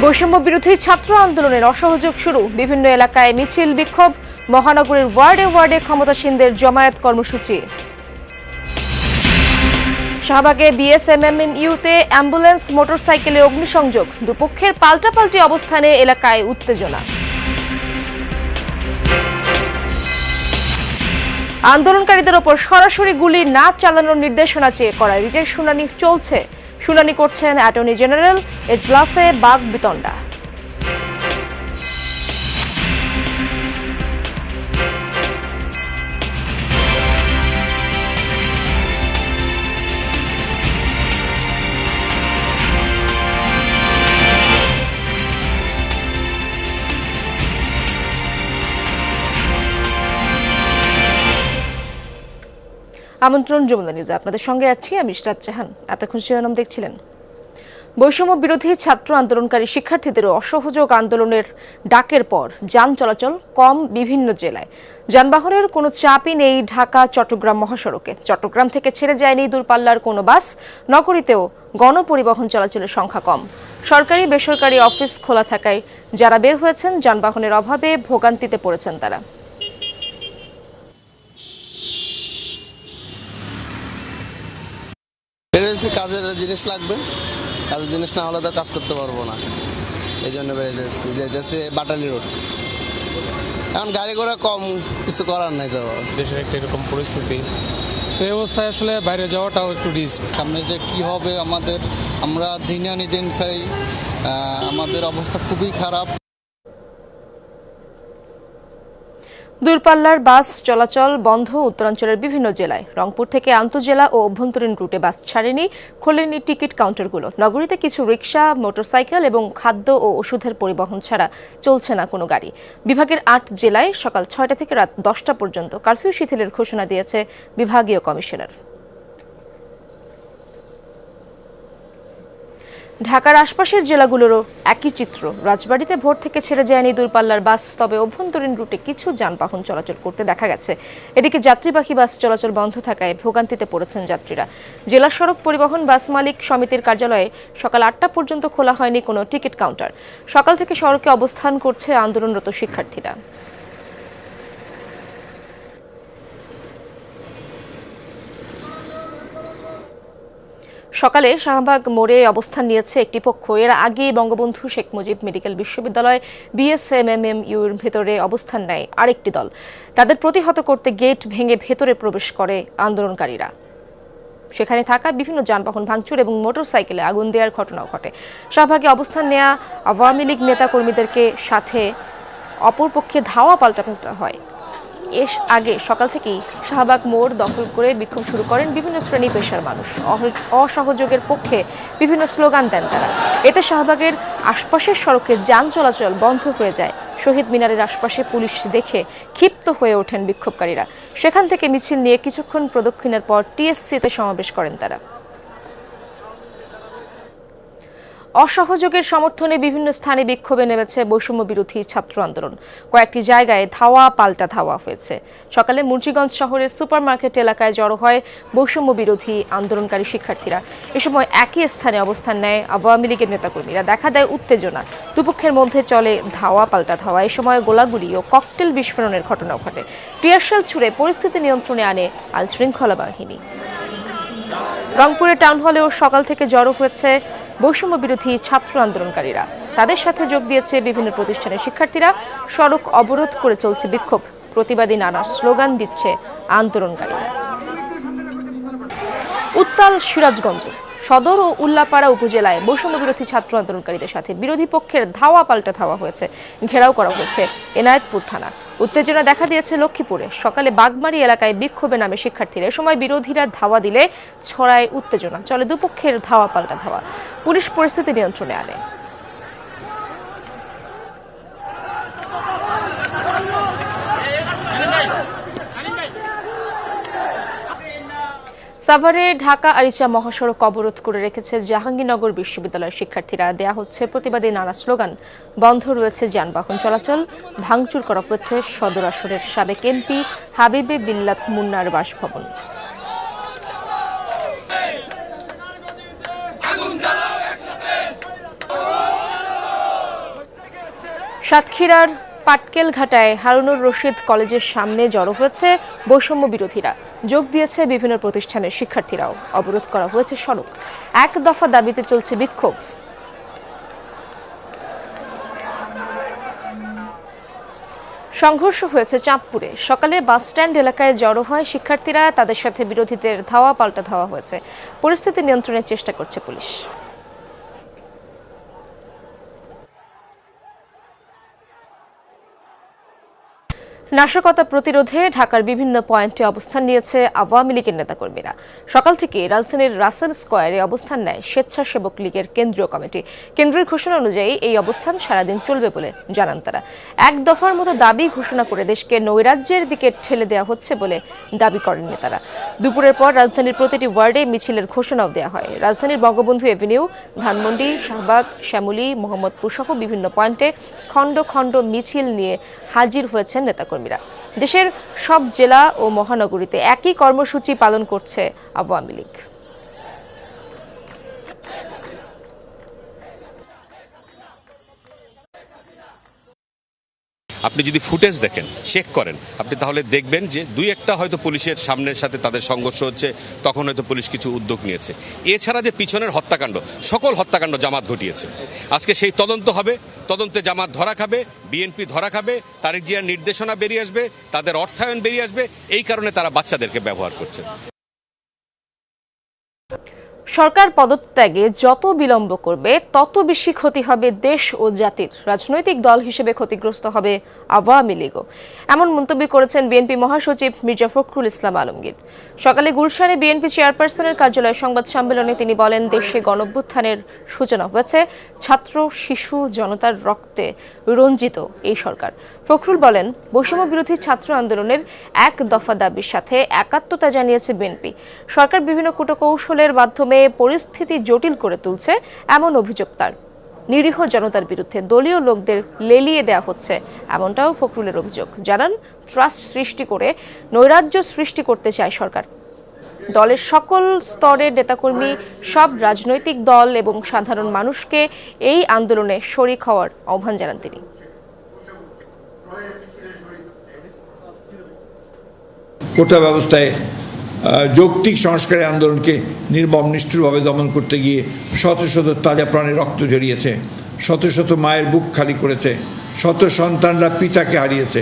বৈষম্য বিরোধী ছাত্র আন্দোলনের অসহযোগ শুরু, বিভিন্ন এলাকায় মিছিল বিক্ষোভ, মহানগরীর ওয়ার্ডে ওয়ার্ডে ক্ষমতাসীনদের জমায়েত কর্মসূচি। শাহবাগে বিএসএমএমইউতে অ্যাম্বুলেন্স মোটরসাইকেলে অগ্নিসংযোগ, দুপক্ষের পাল্টাপাল্টি অবস্থানে এলাকায় উত্তেজনা। আন্দোলনকারীদের ওপর সরাসরি গুলি না চালানোর নির্দেশনা চেয়ে করা রিটের শুনানি চলছে। শুনানি করছেন অ্যাটর্নি জেনারেল, এজলাসে বাক বিতণ্ডা। আমন্ত্রণ যমুনা নিউজে আপনাদের সঙ্গে আছি আমি ইশরাত জাহান। এতক্ষণ শিরোনাম দেখছিলেন। বৈষম্য বিরোধী ছাত্র আন্দোলনকারী শিক্ষার্থীদের অসহযোগ আন্দোলনের ডাকের পর যান চলাচল কম বিভিন্ন জেলায়। যানবাহনের কোনো চাপই নেই ঢাকা চট্টগ্রাম মহাসড়কে। চট্টগ্রাম থেকে ছেড়ে যায়নি দূরপাল্লার কোনো বাস। নগরীতেও গণপরিবহন চলাচলের সংখ্যা কম। সরকারি বেসরকারি অফিস খোলা থাকায় যারা বের হয়েছেন যানবাহনের অভাবে ভোগান্তিতে পড়েছেন তারা। কাজের জিনিস লাগবে, কাজের জিনিস না হলে তো কাজ করতে পারবো না, এই জন্য বেরিয়েছে বাটালি রোড। এখন গাড়ি ঘোড়া কম, কিছু করার নাই। তো দেশের একটা এরকম পরিস্থিতি, এই অবস্থায় আসলে বাইরে যাওয়াটাও একটু রিস্ক। সামনে যে কি হবে আমরা দিন আনি দিন খাই, আমাদের অবস্থা খুবই খারাপ। দূরপাল্লার বাস চলাচল বন্ধ উত্তরাঞ্চলের বিভিন্ন জেলায়। রংপুর থেকে আন্তজেলা ও অভ্যন্তরীণ রুটে বাস ছাড়েনি, খোলেনি টিকিট কাউন্টারগুলো। নগরীতে কিছু রিকশা, মোটরসাইকেল এবং খাদ্য ও ওষুধের পরিবহন ছাড়া চলছে না কোনো গাড়ি। বিভাগের 8 জেলায় সকাল 6টা থেকে রাত 10টা পর্যন্ত কারফিউ শিথিলের ঘোষণা দিয়েছে বিভাগীয় কমিশনার। ঢাকার আশপাশের জেলাগুলোরও একই চিত্র। রাজবাড়ীতে ভোর থেকে ছেড়ে যায়নি দূরপাল্লার বাস, তবে অভ্যন্তরীণ রুটে কিছু যানবাহন চলাচল করতে দেখা গেছে। এদিকে যাত্রীবাহী বাস চলাচল বন্ধ থাকায় ভোগান্তিতে পড়েছেন যাত্রীরা। জেলা সড়ক পরিবহন বাস মালিক সমিতির কার্যালয়ে সকাল 8টা পর্যন্ত খোলা হয়নি কোনো টিকিট কাউন্টার। সকাল থেকে সড়কে অবস্থান করছে আন্দোলনরত শিক্ষার্থীরা। সকালে শাহবাগ মোড়ে অবস্থান নিয়েছে একটি পক্ষ। এর আগে বঙ্গবন্ধু শেখ মুজিব মেডিকেল বিশ্ববিদ্যালয় বিএসএমএমইউর ভেতরে অবস্থান নেয় আরেকটি দল। তাদের প্রতিহত করতে গেট ভেঙে ভেতরে প্রবেশ করে আন্দোলনকারীরা। সেখানে থাকা বিভিন্ন যানবাহন ভাঙচুর এবং মোটরসাইকেলে আগুন দেওয়ার ঘটনাও ঘটে। শাহবাগে অবস্থান নেওয়া আওয়ামী লীগ নেতাকর্মীদেরকে সাথে অপরপক্ষে ধাওয়া পাল্টাপাল্টা হয়। এর আগে সকাল থেকেই শাহবাগ মোড় দখল করে বিক্ষোভ শুরু করেন বিভিন্ন শ্রেণী পেশার মানুষ। অসহযোগের পক্ষে বিভিন্ন স্লোগান দেন তারা। এতে শাহবাগের আশপাশের সড়কে যান চলাচল বন্ধ হয়ে যায়। শহীদ মিনারের আশপাশে পুলিশ দেখে ক্ষিপ্ত হয়ে ওঠেন বিক্ষোভকারীরা। সেখান থেকে মিছিল নিয়ে কিছুক্ষণ প্রদক্ষিণের পর টিএসসিতে সমাবেশ করেন তারা। অসহযোগের সমর্থনে বিভিন্ন স্থানে বিক্ষোভে নেমেছে বৈষম্য বিরোধী ছাত্র আন্দোলন। কয়েকটি জায়গায় ধাওয়া পাল্টা ধাওয়া হয়েছে। সকালে মুন্সিগঞ্জ শহরের সুপারমার্কেট এলাকায় জড়ো হয় বৈষম্য বিরোধী আন্দোলনকারী শিক্ষার্থীরা। এ সময় একই স্থানে অবস্থান নেয় আওয়ামী লীগের নেতাকর্মীরা। দেখা দেয় উত্তেজনা, দুপক্ষের মধ্যে চলে ধাওয়া পাল্টা ধাওয়া। এ সময় গোলাগুলি ও ককটেল বিস্ফোরণের ঘটনাও ঘটে। টিয়ারশেল ছুড়ে পরিস্থিতি নিয়ন্ত্রণে আনে আইন শৃঙ্খলা বাহিনী। রংপুরের টাউন হলেও সকাল থেকে জড়ো হয়েছে বৈষম্য বিরোধী ছাত্র আন্দোলনকারীরা। তাদের সাথে যোগ দিয়েছে বিভিন্ন প্রতিষ্ঠানের শিক্ষার্থীরা। সড়ক অবরোধ করে চলছে বিক্ষোভ। প্রতিবাদী নানা স্লোগান দিচ্ছে আন্দোলনকারীরা। উত্তাল সিরাজগঞ্জ সদর ও উল্লাপাড়া উপজেলায় বৈষম্য বিরোধী ছাত্র আন্দোলনকারীদের সাথে বিরোধী পক্ষের ধাওয়া পাল্টা ধাওয়া হয়েছে। ঘেরাও করা হয়েছে এনায়েতপুর থানা। উত্তেজনা দেখা দিয়েছে লক্ষ্মীপুরে। সকালে বাগমারি এলাকায় বিক্ষোভে নামে শিক্ষার্থীরা। এ সময় বিরোধীরা ধাওয়া দিলে ছড়ায় উত্তেজনা। চলে দুপক্ষের ধাওয়া পাল্টা ধাওয়া। পুলিশ পরিস্থিতি নিয়ন্ত্রণে আনে। সাভারে ঢাকা আরিচা মহাসড়ক অবরোধ করে রেখেছে জাহাঙ্গীরনগর বিশ্ববিদ্যালয়ের শিক্ষার্থীরা। দেয়া হচ্ছে প্রতিবাদী নানা স্লোগান। বন্ধ রয়েছে যানবাহন চলাচল। ভাঙচুর করা হয়েছে সদর আসনের সাবেক এমপি হাবিবে বিল্লাত মুন্নার বাসভবন। সাতক্ষীরার পাটকেলঘাটায় হারুনুর রশিদ কলেজের সামনে জড়ো হয়েছে বৈষম্য বিরোধীরা। যোগ দিয়েছে বিভিন্ন প্রতিষ্ঠানের শিক্ষার্থীরাও। অবরোধ করা হয়েছে সড়ক। এক দফা দাবিতে চলছে বিক্ষোভ। সংঘর্ষ হয়েছে চাঁদপুরে। সকালে বাসস্ট্যান্ড এলাকায় জড়ো হয় শিক্ষার্থীরা। তাদের সাথে বিরোধীদের ধাওয়া পাল্টা ধাওয়া হয়েছে। পরিস্থিতি নিয়ন্ত্রণের চেষ্টা করছে পুলিশ। নাশকতা প্রতিরোধে ঢাকার বিভিন্ন পয়েন্টে অবস্থান নিয়েছে আওয়ামী লীগের নেতাকর্মীরা। সকাল থেকে রাজধানীর রাসেল স্কয়ারে অবস্থান নেয় স্বেচ্ছাসেবক লীগের কেন্দ্রীয় কমিটি। কেন্দ্রের ঘোষণা অনুযায়ী এই অবস্থান সারাদিন চলবে বলে জানান তারা। এক দফার মতো দাবি ঘোষণা করে দেশকে নৈরাজ্যের দিকে ঠেলে দেওয়া হচ্ছে বলে দাবি করেন নেতারা। দুপুরের পর রাজধানীর প্রতিটি ওয়ার্ডে মিছিলের ঘোষণাও দেওয়া হয়। রাজধানীর বঙ্গবন্ধু এভিনিউ, ধানমন্ডি, শাহবাগ, শ্যামলী, মোহাম্মদপুর সহ বিভিন্ন পয়েন্টে খণ্ড খণ্ড মিছিল নিয়ে হাজির হয়েছেন নেতাকর্মীরা। দেশের সব জেলা ও মহানগরীতে একই কর্মসূচি পালন করছে আওয়ামী লীগ। আপনি যদি ফুটেজ দেখেন, চেক করেন, আপনি তাহলে দেখবেন যে দুই একটা হয়তো পুলিশের সামনের সাথে তাদের সংঘর্ষ হচ্ছে, তখন হয়তো পুলিশ কিছু উদ্যোগ নিয়েছে। এছাড়া যে পিছনের হত্যাকাণ্ড, সকল হত্যাকাণ্ড জামাত ঘটিয়েছে। আজকে সেই তদন্ত হবে, তদন্তে জামাত ধরা খাবে, বিএনপি ধরা খাবে, তারেক জিয়ার নির্দেশনা বেরিয়ে আসবে, তাদের অর্থায়ন বেরিয়ে আসবে। এই কারণে তারা বাচ্চাদেরকে ব্যবহার করছে। সরকার পদত্যাগে যত বিলম্ব করবে তত বেশি ক্ষতি হবে দেশ ও জাতির। রাজনৈতিক দল হিসেবে ক্ষতিগ্রস্ত হবে আওয়ামী লীগও। এমন মন্তব্য করেছেন বিএনপি মহাসচিব মির্জা ফখরুল ইসলাম আলমগীর। সকালে গুলশানে বিএনপি চেয়ারপারসনের কার্যালয়ে সংবাদ সম্মেলনে তিনি বলেন, দেশে গণঅভ্যুত্থানের সূচনা হয়েছে ছাত্র, শিশু, জনতার রক্তে রঞ্জিত এই সরকার। ফখরুল বলেন, বৈষম্য বিরোধী ছাত্র আন্দোলনের এক দফা দাবির সাথে একাত্মতা জানিয়েছে বিএনপি। সরকার বিভিন্ন কূটকৌশলের মাধ্যমে পরিস্থিতি জটিল করে তুলছে এমন অভিযোগ তার। নিরীহ জনতার বিরুদ্ধে দলীয় লোকদের লেলিয়ে দেওয়া হচ্ছে, এমনটাও ফখরুলের অভিযোগ। জানান, ট্রাস্ট সৃষ্টি করে নৈরাজ্য সৃষ্টি করতে চায় সরকার। দলের সকল স্তরের নেতাকর্মী, সব রাজনৈতিক দল এবং সাধারণ মানুষকে এই আন্দোলনে শরিক হওয়ার আহ্বান জানান তিনি। কোটা ব্যবস্থায় যৌক্তিক সংস্কারের আন্দোলনকে নির্মম নিষ্ঠুরভাবে দমন করতে গিয়ে শত শত তাজা প্রাণে রক্ত ঝরিয়েছে, শত শত মায়ের বুক খালি করেছে, শত সন্তানরা পিতাকে হারিয়েছে,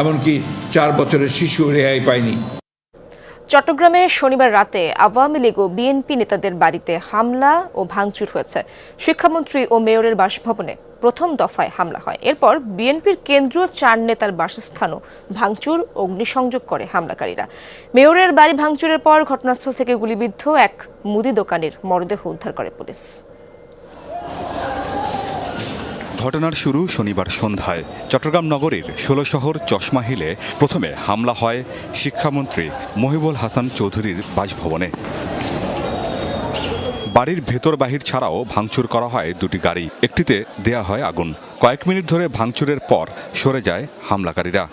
এমনকি 4 বছরের শিশু রেহাই পায়নি। চট্টগ্রামে শনিবার রাতে আওয়ামী লীগ ও বিএনপি নেতাদের বাড়িতে হামলা ও ভাঙচুর হয়েছে। শিক্ষামন্ত্রী ও মেয়রের বাসভবনে প্রথম দফায় হামলা হয়। এরপর বিএনপির কেন্দ্রীয় 4 নেতার বাসস্থানও ভাঙচুর, অগ্নিসংযোগ করে হামলাকারীরা। মেয়রের বাড়ি ভাঙচুরের পর ঘটনাস্থল থেকে গুলিবিদ্ধ এক মুদি দোকানের মরদেহ উদ্ধার করে পুলিশ। ঘটনার শুরু শনিবার সন্ধ্যায় চট্টগ্রাম নগরীর 16 শহর চশমা হিলে প্রথমে হামলা হয় শিক্ষামন্ত্রী মহিবুল হাসান চৌধুরীর বাসভবনে। বাড়ির ভেতর বাহির ছাড়াও ভাঙচুর করা হয় 2টি গাড়ি, একটিতে দেয়া হয় আগুন। কয়েক মিনিট ধরে ভাঙচুরের পর সরে যায় হামলাকারীরা।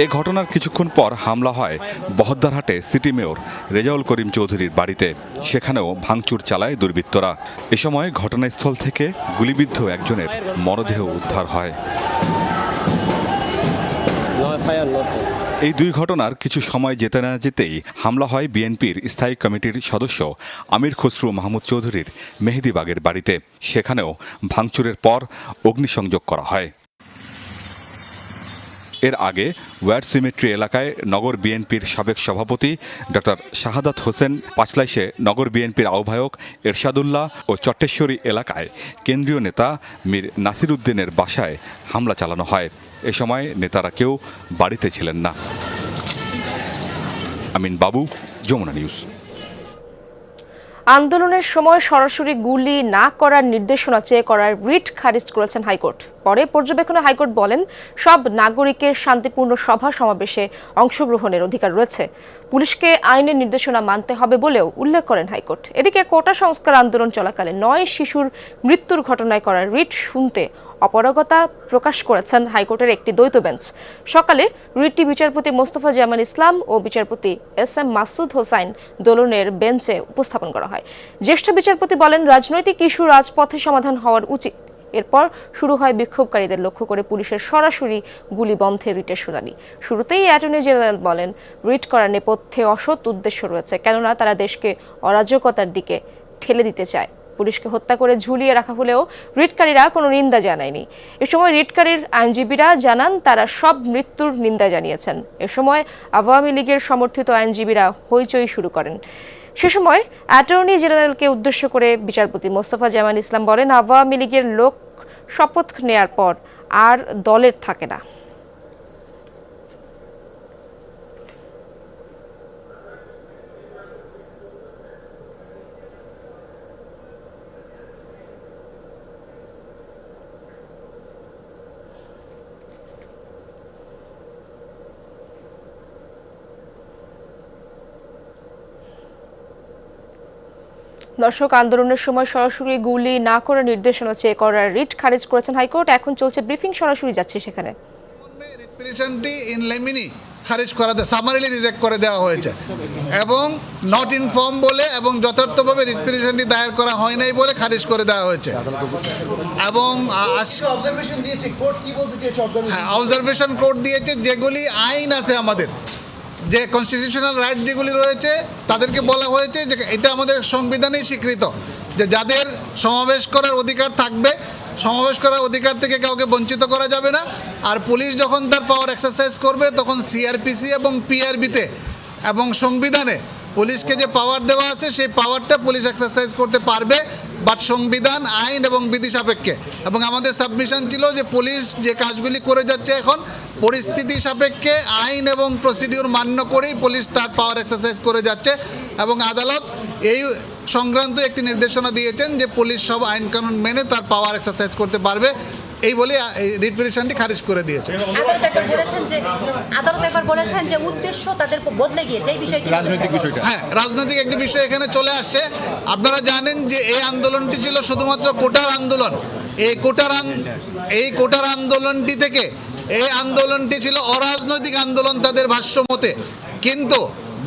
এ ঘটনার কিছুক্ষণ পর হামলা হয় বহদ্দারহাটে সিটি মেয়র রেজাউল করিম চৌধুরীর বাড়িতে। সেখানেও ভাঙচুর চালায় দুর্বৃত্তরা। এ সময় ঘটনাস্থল থেকে গুলিবিদ্ধ একজনের মরদেহ উদ্ধার হয়। এই 2 ঘটনার কিছু সময় যেতে না যেতেই হামলা হয় বিএনপির স্থায়ী কমিটির সদস্য আমির খসরু মাহমুদ চৌধুরীর মেহেদীবাগের বাড়িতে। সেখানেও ভাঙচুরের পর অগ্নিসংযোগ করা হয়। এর আগে ওয়ার্ড সিমেট্রি এলাকায় নগর বিএনপির সাবেক সভাপতি ডক্টর শাহাদাত হোসেন, পাঁচলাইশে নগর বিএনপির আহ্বায়ক এরশাদুল্লাহ ও চট্টেশ্বরী এলাকায় কেন্দ্রীয় নেতা মীর নাসির উদ্দিনের বাসায় হামলা চালানো হয়। এ সময় নেতারা কেউ বাড়িতে ছিলেন না। আমিন বাবু, যমুনা নিউজ। আন্দোলনের সময় সরাসরি গুলি না করার নির্দেশনা চেয়ে করার রিট খারিজ করেছেন হাইকোর্ট। পরে পর্যবেক্ষণে হাইকোর্ট বলেন, সব নাগরিকের শান্তিপূর্ণ সভা সমাবেশে অংশগ্রহণের অধিকার রয়েছে। পুলিশকে আইনের নির্দেশনা মানতে হবে বলেও উল্লেখ করেন হাইকোর্ট। এদিকে কোটা সংস্কার আন্দোলন চলাকালে 9 শিশুর মৃত্যুর ঘটনায় করা রিট শুনতে অপারগতা প্রকাশ করেছেন হাইকোর্টের একটি দ্বৈত বেঞ্চ। সকালে রিটটি বিচারপতি মোস্তফা জামান ইসলাম ও বিচারপতি SM মাসুদ হোসাইন দোলনের বেঞ্চে উপস্থাপন করা হয়। জ্যেষ্ঠ বিচারপতি বলেন, রাজনৈতিক ইস্যু রাজপথে সমাধান হওয়ার উচিত। এরপর শুরু হয় বিক্ষোভকারীদের লক্ষ্য করে পুলিশের সরাসরি গুলি বন্ধে রিটের শুনানি। শুরুতেই অ্যাটর্নি জেনারেল বলেন, রিট করার নেপথ্যে অসৎ উদ্দেশ্য রয়েছে, কেননা তারা দেশকে অরাজকতার দিকে ঠেলে দিতে চায়। পুলিশকে হত্যা করে ঝুলিয়ে রাখা হলেও রিটকারীরা কোনো নিন্দা জানায়নি। এ সময় রিটকারীর আইনজীবীরা জানান তারা সব মৃত্যুর নিন্দা জানিয়েছেন। এ সময় আওয়ামী লীগের সমর্থিত আইনজীবীরা হইচই শুরু করেন। সে সময় অ্যাটর্নি জেনারেলকে উদ্দেশ্য করে বিচারপতি মোস্তফা জামান ইসলাম বলেন, আওয়ামী লীগের লোক শপথ নেয়ার পর আর দলের থাকে না। দর্শক, আন্দোলনের সময় সরাসরি গুলি না করার নির্দেশনা চেয়ে করার রিট খারিজ করেছেন হাইকোর্ট। এখন চলছে ব্রিফিং, সরাসরি যাচ্ছে সেখানে। রিটপিটিশনটি ইন লেমিনি খারিজ করা সামারিলি রিজেক্ট করে দেওয়া হয়েছে এবং নট ইনফর্ম বলে এবং যথার্থভাবে রিটপিটিশনটি দায়ের করা হয় নাই বলে খারিজ করে দেওয়া হয়েছে। এবং অবজারভেশন কোর্ট দিয়েছে যেগুলি আইন আছে আমাদের, যে কনস্টিটিউশনাল রাইট যেগুলি রয়েছে তাদেরকে বলা হয়েছে যে এটা আমাদের সংবিধানেই স্বীকৃত যে যাদের সমাবেশ করার অধিকার থাকবে, সমাবেশ করার অধিকার থেকে কাউকে বঞ্চিত করা যাবে না। আর পুলিশ যখন তার পাওয়ার এক্সারসাইজ করবে তখন সিআরপিসি এবং পিআরবিতে এবং সংবিধানে পুলিশকে যে পাওয়ার দেওয়া আছে সেই পাওয়ারটা পুলিশ এক্সারসাইজ করতে পারবে, বাট সংবিধান, আইন এবং বিধি সাপেক্ষে। এবং আমাদের সাবমিশন ছিল যে পুলিশ যে কাজগুলি করে যাচ্ছে এখন পরিস্থিতি সাপেক্ষে আইন এবং প্রসিডিউর মান্য করেই পুলিশ তার পাওয়ার এক্সারসাইজ করে যাচ্ছে এবং আদালত এই সংক্রান্ত একটি নির্দেশনা দিয়েছেন যে পুলিশ সব আইন কানুন মেনে তার পাওয়ার এক্সারসাইজ করতে পারবে, এই বলে রিট পিটিশনটি খারিজ করে দিয়েছে। আদালত একবার বলেছেন যে উদ্দেশ্য তাদের বদলে গিয়েছে, এই বিষয়টি রাজনৈতিক বিষয়টা। হ্যাঁ, রাজনৈতিক একটি বিষয় এখানে চলে আসছে। আপনারা জানেন যে এই আন্দোলনটি ছিল শুধুমাত্র কোটার আন্দোলন। এই কোটার আন্দোলনটি থেকে এই আন্দোলনটি ছিল অরাজনৈতিক আন্দোলন তাদের ভাষ্য মতে, কিন্তু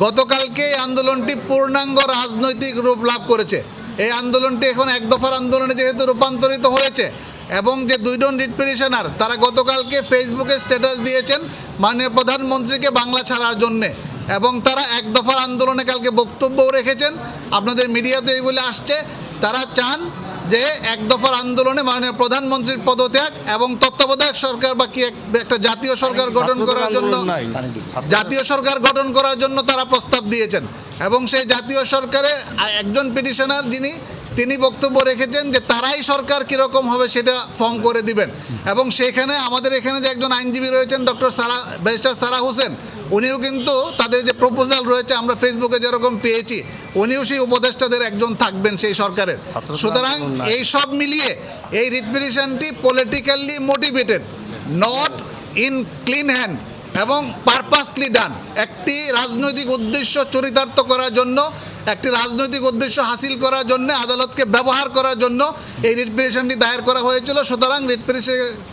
গতকালকে এই আন্দোলনটি পূর্ণাঙ্গ রাজনৈতিক রূপ লাভ করেছে। এই আন্দোলনটি এখন এক দফার আন্দোলনে যেহেতু রূপান্তরিত হয়েছে এবং যে দুইজন রিট পিটিশনার তারা গতকালকে ফেসবুকে স্ট্যাটাস দিয়েছেন মাননীয় প্রধানমন্ত্রীকে বাংলা ছাড়ার জন্যে, এবং তারা এক দফার আন্দোলনে কালকে বক্তব্যও রেখেছেন। আপনাদের মিডিয়াতে এইগুলি আসছে, তারা চান যে এক দফার আন্দোলনে মাননীয় প্রধানমন্ত্রীর পদত্যাগ এবং তত্ত্বাবধায়ক সরকার বা কি একটা জাতীয় সরকার গঠন করার জন্য তারা প্রস্তাব দিয়েছেন। এবং সেই জাতীয় সরকারে একজন পিটিশনার তিনি বক্তব্য রেখেছেন যে তারাই সরকার কীরকম হবে সেটা ফর্ম করে দিবেন। এবং সেখানে আমাদের এখানে যে একজন আইনজীবী রয়েছেন ব্যারিস্টার সারা হোসেন, উনিও কিন্তু তাদের যে প্রপোজাল রয়েছে আমরা ফেসবুকে যেরকম পেয়েছি, উনিও সেই উপদেষ্টাদের একজন থাকবেন সেই সরকারের। সুতরাং এই সব মিলিয়ে এই রিট পিটিশনটি politically motivated, not in clean hand এবং পারপাসলি ডান। একটি রাজনৈতিক উদ্দেশ্য চরিতার্থ করার জন্য, একটি রাজনৈতিক উদ্দেশ্য হাসিল করার জন্য, আদালতকে ব্যবহার করার জন্য এই রিট পিটিশনটি দায়ের করা হয়েছিল। সুতরাং রিট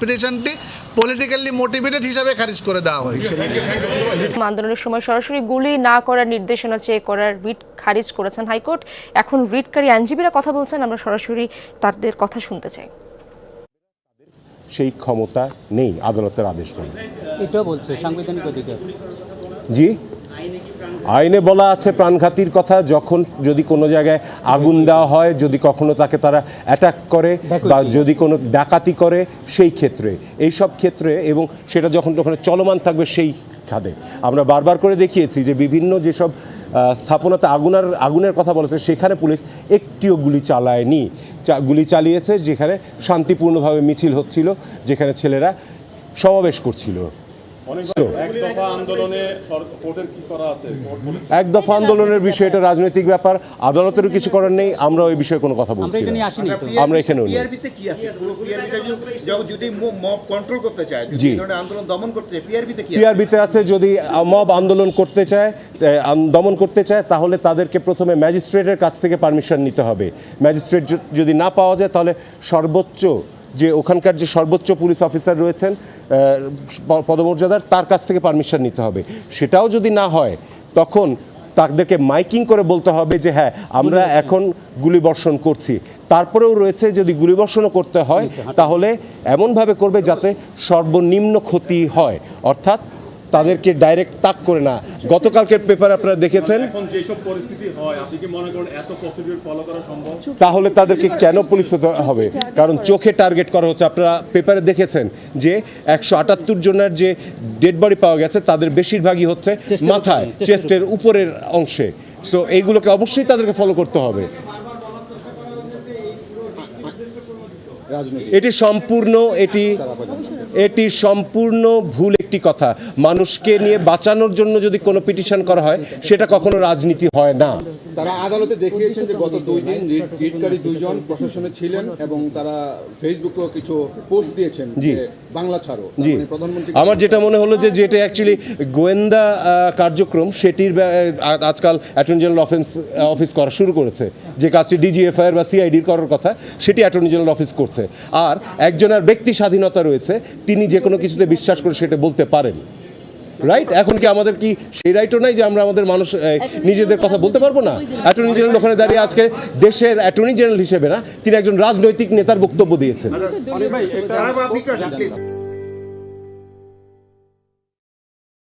পিটিশনটি পলিটিক্যালি মোটিভেটেড হিসাবে খারিজ করে দেওয়া হয়েছে। আন্দোলনের সময় সরাসরি গুলি না করার নির্দেশনা চেয়ে করার রিট খারিজ করেছেন হাইকোর্ট। এখন রিটকারী আইনজীবীরা কথা বলছেন, আমরা সরাসরি তাদের কথা শুনতে চাই। সেই ক্ষমতা নেই আদালতের আদেশ মানে, এটা বলছে সাংবিধানিক অধিকার। জি, আইনে বলা আছে প্রাণঘাতীর কথা, যখন যদি কোনো জায়গায় আগুন দেওয়া হয়, যদি কখনো তাকে তারা অ্যাটাক করে বা যদি কোনো ডাকাতি করে, সেই ক্ষেত্রে, এই সব ক্ষেত্রে, এবং সেটা যখন চলমান থাকবে সেই খাদে আমরা বারবার করে দেখিয়েছি যে বিভিন্ন যেসব স্থাপনাতে আগুনের কথা বলেছে সেখানে পুলিশ একটিও গুলি চালায়নি। গুলি চালিয়েছে যেখানে শান্তিপূর্ণভাবে মিছিল হচ্ছিল, যেখানে ছেলেরা সমাবেশ করছিল। এক দফা আন্দোলনের বিষয়, এটা রাজনৈতিক ব্যাপার, আদালতেরও কিছু করার নেই, আমরা ওই বিষয়ে কোনো কথা বলছি না। আমরা এখানেও নেই। পিআরবিতে আছে, যদি মব আন্দোলন করতে চায়, দমন করতে চায়, তাহলে তাদেরকে প্রথমে ম্যাজিস্ট্রেটের কাছ থেকে পারমিশন নিতে হবে। ম্যাজিস্ট্রেট যদি না পাওয়া যায় তাহলে সর্বোচ্চ যে ওখানকার যে সর্বোচ্চ পুলিশ অফিসার রয়েছেন পদমর্যাদার, তার কাছ থেকে পারমিশন নিতে হবে। সেটাও যদি না হয় তখন তাদেরকে মাইকিং করে বলতে হবে যে হ্যাঁ আমরা এখন গুলি বর্ষণ করছি। তারপরেও রয়েছে যদি গুলিবর্ষণও করতে হয় তাহলে এমনভাবে করবে যাতে সর্বনিম্ন ক্ষতি হয়, অর্থাৎ তাদেরকে ডাইরেক্ট তাক করে না। গতকালকের পেপার আপনারা দেখেছেন, তাহলে তাদেরকে কেন পুলিশ হতে হবে? কারণ চোখে টার্গেট করা হচ্ছে। আপনারা পেপারে দেখেছেন যে 178 জনের যে ডেড বডি পাওয়া গেছে তাদের বেশিরভাগই হচ্ছে মাথায়, চেস্টের উপরের অংশে। সো এইগুলোকে অবশ্যই তাদেরকে ফলো করতে হবে। এটি সম্পূর্ণ ভুল একটি কথা। মানুষকে নিয়ে বাঁচানোর জন্য যদি কোনো পিটিশন করা হয় সেটা কখনো রাজনীতি হয় না। তারা আদালতে দেখিয়েছেন যে গত 2 দিন রিটকারী 2 জন প্রশাসনে ছিলেন এবং তারা ফেসবুকেও কিছু পোস্ট দিয়েছেন যে বাংলা ছাড়ো। জি, আমার যেটা মনে হলো যে যেটা অ্যাকচুয়ালি গোয়েন্দা কার্যক্রম সেটির আজকাল অ্যাটর্নি জেনারেল অফিস করা শুরু করেছে। যে কাজটি ডিজিএফআইআর বা সিআইডির করার কথা সেটি অ্যাটর্নি জেনারেল অফিস করছে। আর একজনের ব্যক্তি স্বাধীনতা রয়েছে, তিনি যে কোনো কিছুতে বিশ্বাস করে সেটা বলতে পারেন, রাইট? এখন কি আমাদের কি সেই রাইটও নাই যে আমরা আমাদের মানুষ নিজেদের কথা বলতে পারবো না? অ্যাটর্নি জেনারেল ওখানে দাঁড়িয়ে আজকে দেশের অ্যাটর্নি জেনারেল হিসেবে না, তিনি একজন রাজনৈতিক নেতার বক্তব্য দিয়েছেন।